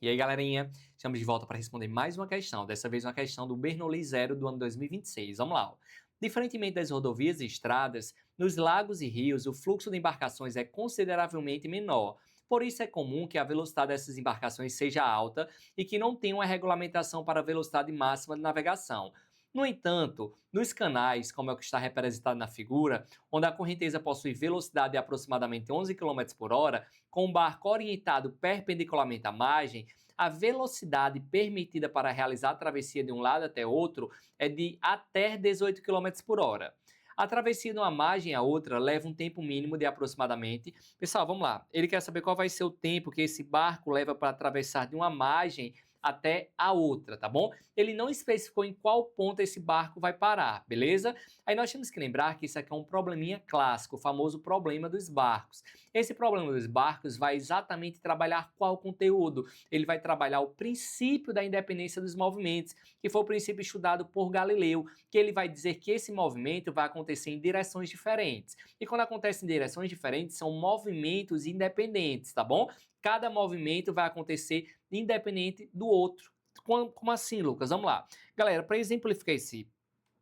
E aí, galerinha, estamos de volta para responder mais uma questão, dessa vez uma questão do Bernoulli Zero do ano 2026. Vamos lá. Ó. Diferentemente das rodovias e estradas, nos lagos e rios o fluxo de embarcações é consideravelmente menor. Por isso é comum que a velocidade dessas embarcações seja alta e que não tenha uma regulamentação para a velocidade máxima de navegação. No entanto, nos canais, como é o que está representado na figura, onde a correnteza possui velocidade de aproximadamente 11 km por hora, com o barco orientado perpendicularmente à margem, a velocidade permitida para realizar a travessia de um lado até outro é de até 18 km por hora. A travessia de uma margem à outra leva um tempo mínimo de aproximadamente. Pessoal, vamos lá. Ele quer saber qual vai ser o tempo que esse barco leva para atravessar de uma margem até a outra, tá bom? Ele não especificou em qual ponto esse barco vai parar, beleza? Aí nós temos que lembrar que isso aqui é um probleminha clássico, o famoso problema dos barcos. Esse problema dos barcos vai exatamente trabalhar qual conteúdo? Ele vai trabalhar o princípio da independência dos movimentos, que foi o princípio estudado por Galileu, que ele vai dizer que esse movimento vai acontecer em direções diferentes. E quando acontece em direções diferentes, são movimentos independentes, tá bom? Cada movimento vai acontecer independente do outro. Como assim, Lucas? Vamos lá. Galera, para exemplificar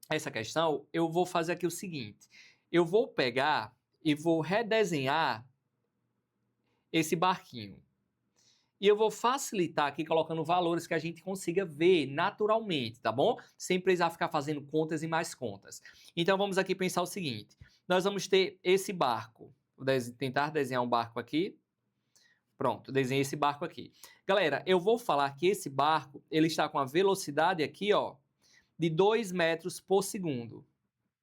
essa questão, eu vou fazer aqui o seguinte. Eu vou pegar e vou redesenhar esse barquinho. E eu vou facilitar aqui colocando valores que a gente consiga ver naturalmente, tá bom? Sem precisar ficar fazendo contas e mais contas. Então vamos aqui pensar o seguinte. Nós vamos ter esse barco. Vou tentar desenhar um barco aqui. Pronto, desenhei esse barco aqui. Galera, eu vou falar que esse barco, ele está com a velocidade aqui, ó, de 2 metros por segundo.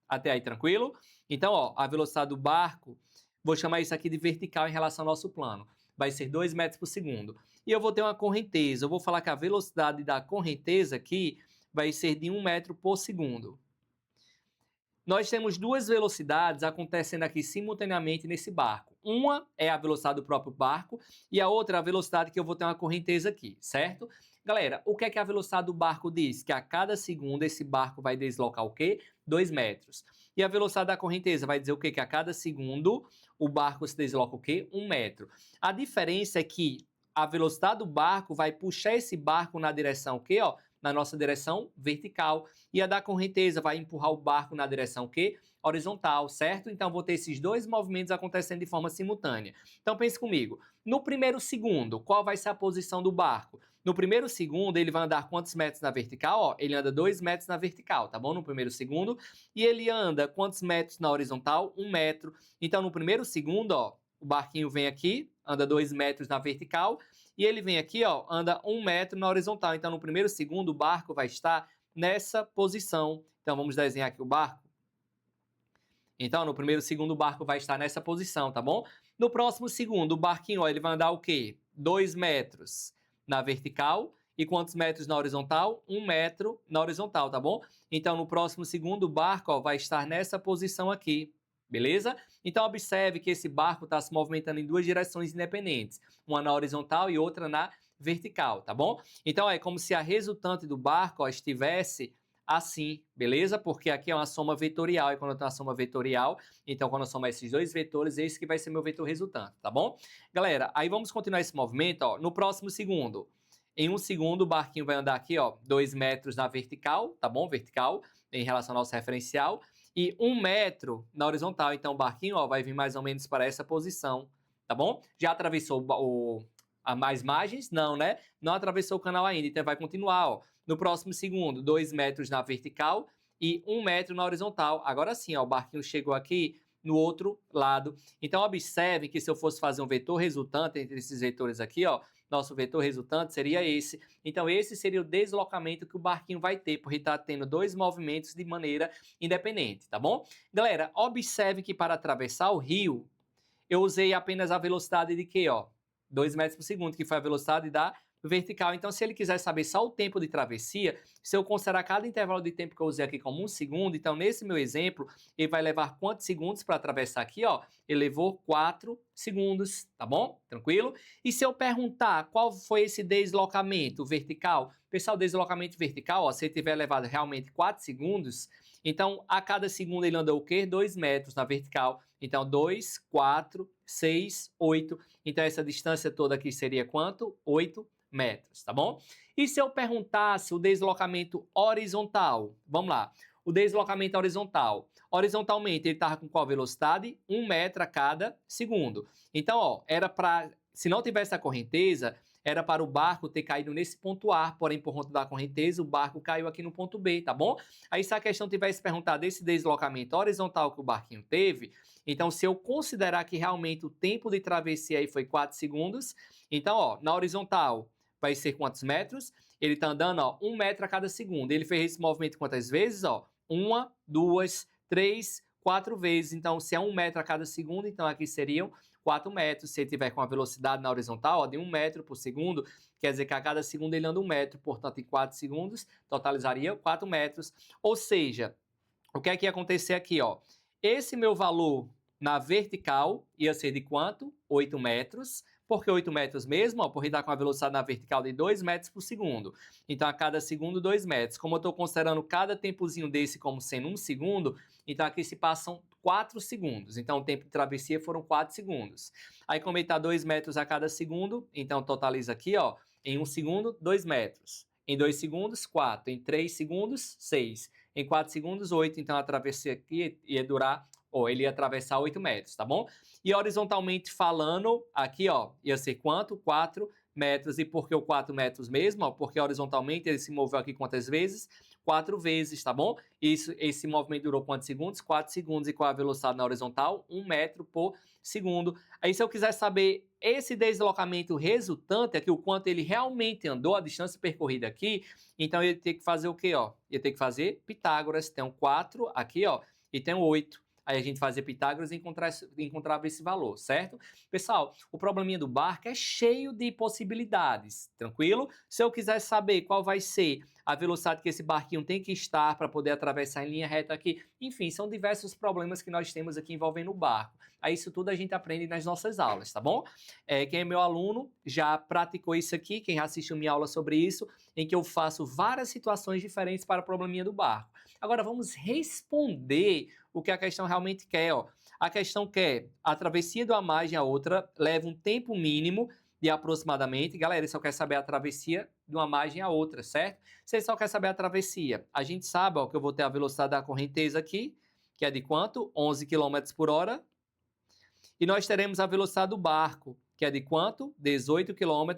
Até aí, tranquilo? Então, ó, a velocidade do barco, vou chamar isso aqui de vertical em relação ao nosso plano. Vai ser 2 metros por segundo. E eu vou ter uma correnteza. Eu vou falar que a velocidade da correnteza aqui vai ser de 1 metro por segundo. Nós temos duas velocidades acontecendo aqui simultaneamente nesse barco. Uma é a velocidade do próprio barco e a outra é a velocidade que eu vou ter uma correnteza aqui, certo? Galera, o que é que a velocidade do barco diz? Que a cada segundo esse barco vai deslocar o quê? 2 metros. E a velocidade da correnteza vai dizer o quê? Que a cada segundo o barco se desloca o quê? 1 metro. A diferença é que a velocidade do barco vai puxar esse barco na direção o quê? Ó, na nossa direção vertical. E a da correnteza vai empurrar o barco na direção o quê? Horizontal, certo? Então, vou ter esses dois movimentos acontecendo de forma simultânea. Então, pense comigo. No primeiro segundo, qual vai ser a posição do barco? No primeiro segundo, ele vai andar quantos metros na vertical? Ó, ele anda 2 metros na vertical, tá bom? No primeiro segundo. E ele anda quantos metros na horizontal? 1 metro. Então, no primeiro segundo, ó, o barquinho vem aqui, anda 2 metros na vertical. E ele vem aqui, ó, anda 1 metro na horizontal. Então, no primeiro segundo, o barco vai estar nessa posição. Então, vamos desenhar aqui o barco. Então, no primeiro segundo, o barco vai estar nessa posição, tá bom? No próximo segundo, o barquinho, ó, ele vai andar o quê? 2 metros na vertical. E quantos metros na horizontal? 1 metro na horizontal, tá bom? Então, no próximo segundo, o barco, ó, vai estar nessa posição aqui. Beleza? Então, observe que esse barco está se movimentando em duas direções independentes. Uma na horizontal e outra na vertical, tá bom? Então, é como se a resultante do barco, ó, estivesse assim, beleza? Porque aqui é uma soma vetorial, e quando eu tenho uma soma vetorial, então quando eu somar esses dois vetores, esse que vai ser meu vetor resultante, tá bom? Galera, aí vamos continuar esse movimento, ó, no próximo segundo. Em um segundo, o barquinho vai andar aqui, ó, 2 metros na vertical, tá bom? Vertical, em relação ao nosso referencial, e 1 metro na horizontal. Então, o barquinho, ó, vai vir mais ou menos para essa posição, tá bom? Já atravessou as margens? Não, né? Não atravessou o canal ainda, então vai continuar, ó. No próximo segundo, 2 metros na vertical e 1 metro na horizontal. Agora sim, ó, o barquinho chegou aqui no outro lado. Então, observe que se eu fosse fazer um vetor resultante entre esses vetores aqui, ó, nosso vetor resultante seria esse. Então, esse seria o deslocamento que o barquinho vai ter, porque está tendo dois movimentos de maneira independente, tá bom? Galera, observe que para atravessar o rio, eu usei apenas a velocidade de quê, ó? 2 metros por segundo, que foi a velocidade da vertical. Então, se ele quiser saber só o tempo de travessia, se eu considerar cada intervalo de tempo que eu usei aqui como 1 segundo, então nesse meu exemplo, ele vai levar quantos segundos para atravessar aqui, ó? Ele levou 4 segundos, tá bom? Tranquilo? E se eu perguntar qual foi esse deslocamento vertical? Pessoal, deslocamento vertical, ó, se ele tiver levado realmente 4 segundos, então a cada segundo ele andou o quê? 2 metros na vertical. Então, 2, 4, 6, 8. Então, essa distância toda aqui seria quanto? 8 metros, tá bom? E se eu perguntasse o deslocamento horizontal? Vamos lá. O deslocamento horizontal. Horizontalmente, ele estava com qual velocidade? 1 metro a cada segundo. Então, ó, era para... Se não tivesse a correnteza, era para o barco ter caído nesse ponto A, porém, por conta da correnteza, o barco caiu aqui no ponto B, tá bom? Aí, se a questão tivesse perguntado desse deslocamento horizontal que o barquinho teve, então, se eu considerar que realmente o tempo de travessia aí foi 4 segundos, então, ó, na horizontal vai ser quantos metros? Ele está andando, ó, 1 metro a cada segundo. Ele fez esse movimento quantas vezes? Ó, 1, 2, 3, 4 vezes. Então, se é 1 metro a cada segundo, então aqui seriam 4 metros. Se ele tiver com a velocidade na horizontal, ó, de 1 metro por segundo, quer dizer que a cada segundo ele anda 1 metro. Portanto, em 4 segundos, totalizaria 4 metros. Ou seja, o que é que ia acontecer aqui, ó? Esse meu valor na vertical ia ser de quanto? 8 metros. Por que 8 metros mesmo? Ó, porque está com a velocidade na vertical de 2 metros por segundo. Então, a cada segundo, 2 metros. Como eu estou considerando cada tempozinho desse como sendo 1 segundo, então aqui se passam 4 segundos. Então, o tempo de travessia foram 4 segundos. Aí, como ele está 2 metros a cada segundo, então totaliza aqui, ó, em 1 segundo, 2 metros. Em 2 segundos, 4. Em 3 segundos, 6. Em 4 segundos, 8. Então, a travessia aqui ia durar, ou ele ia atravessar 8 metros, tá bom? E horizontalmente falando, aqui, ó, ia ser quanto? 4 metros. E por que o 4 metros mesmo? Ó, porque horizontalmente ele se moveu aqui quantas vezes? 4 vezes, tá bom? Esse movimento durou quantos segundos? 4 segundos. E qual a velocidade na horizontal? 1 metro por segundo. Aí, se eu quiser saber esse deslocamento resultante, aqui, o quanto ele realmente andou, a distância percorrida aqui, então eu ia ter que fazer o quê, ó? Ia ter que fazer Pitágoras. Tem um 4 aqui, ó, e tem um 8. Aí a gente fazia Pitágoras e encontrava esse valor, certo? Pessoal, o probleminha do barco é cheio de possibilidades, tranquilo? Se eu quiser saber qual vai ser a velocidade que esse barquinho tem que estar para poder atravessar em linha reta aqui, enfim, são diversos problemas que nós temos aqui envolvendo o barco. Aí isso tudo a gente aprende nas nossas aulas, tá bom? Quem é meu aluno já praticou isso aqui, quem já assistiu minha aula sobre isso, em que eu faço várias situações diferentes para o probleminha do barco. Agora vamos responder o que a questão realmente quer, ó. A questão quer a travessia de uma margem a outra leva um tempo mínimo de aproximadamente, galera, ele só quer saber a travessia de uma margem a outra, certo? Se ele só quer saber a travessia, a gente sabe, ó, que eu vou ter a velocidade da correnteza aqui, que é de quanto? 11 km por hora. E nós teremos a velocidade do barco, que é de quanto? 18 km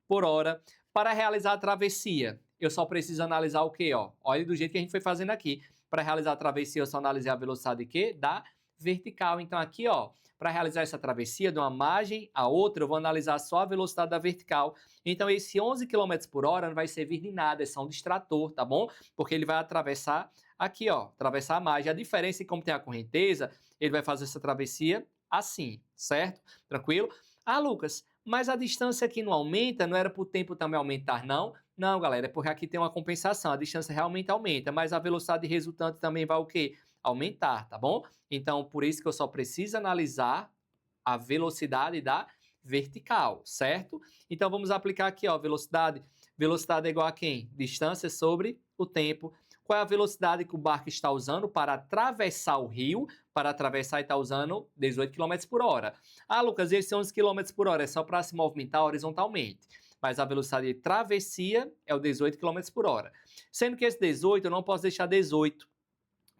por hora. Para realizar a travessia, eu só preciso analisar o quê? Ó? Olha do jeito que a gente foi fazendo aqui. Para realizar a travessia, eu só analisei a velocidade de quê? Da vertical. Então, aqui, ó, para realizar essa travessia de uma margem a outra, eu vou analisar só a velocidade da vertical. Então, esse 11 km por hora não vai servir de nada, é só um distrator, tá bom? Porque ele vai atravessar aqui, ó, atravessar a margem. A diferença é que, como tem a correnteza, ele vai fazer essa travessia assim, certo? Tranquilo? Ah, Lucas, mas a distância aqui não aumenta, não era para o tempo também aumentar, não? Não, galera, é porque aqui tem uma compensação, a distância realmente aumenta, mas a velocidade resultante também vai o quê? Aumentar, tá bom? Então, por isso que eu só preciso analisar a velocidade da vertical, certo? Então, vamos aplicar aqui, ó, velocidade. Velocidade é igual a quem? Distância sobre o tempo. Qual é a velocidade que o barco está usando para atravessar o rio? Para atravessar, ele está usando 18 km por hora. Ah, Lucas, esse 11 km por hora é só para se movimentar horizontalmente. Mas a velocidade de travessia é o 18 km por hora. Sendo que esse 18, eu não posso deixar 18,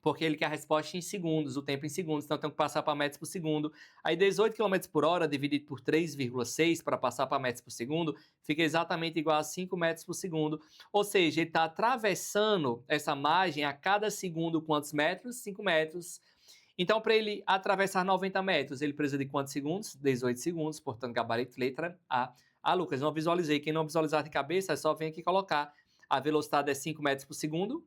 porque ele quer a resposta em segundos, o tempo em segundos, então eu tenho que passar para metros por segundo. Aí 18 km por hora dividido por 3,6 para passar para metros por segundo, fica exatamente igual a 5 metros por segundo. Ou seja, ele está atravessando essa margem a cada segundo quantos metros? 5 metros. Então, para ele atravessar 90 metros, ele precisa de quantos segundos? 18 segundos, portanto, gabarito letra A. Ah, Lucas, não visualizei. Quem não visualizar de cabeça, é só vir aqui colocar. A velocidade é 5 metros por segundo.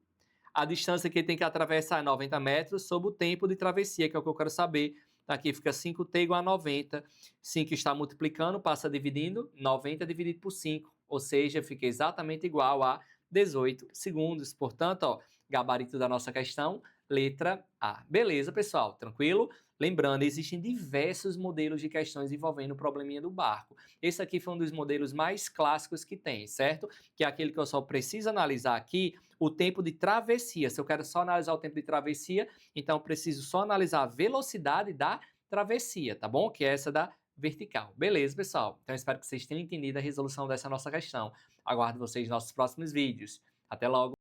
A distância que ele tem que atravessar é 90 metros sobre o tempo de travessia, que é o que eu quero saber. Aqui fica 5t igual a 90. 5 está multiplicando, passa dividindo. 90 dividido por 5. Ou seja, fica exatamente igual a 18 segundos. Portanto, ó, gabarito da nossa questão, letra A. Beleza, pessoal? Tranquilo? Lembrando, existem diversos modelos de questões envolvendo o probleminha do barco. Esse aqui foi um dos modelos mais clássicos que tem, certo? Que é aquele que eu só preciso analisar aqui o tempo de travessia. Se eu quero só analisar o tempo de travessia, então eu preciso só analisar a velocidade da travessia, tá bom? Que é essa da vertical. Beleza, pessoal? Então, espero que vocês tenham entendido a resolução dessa nossa questão. Aguardo vocês nos nossos próximos vídeos. Até logo!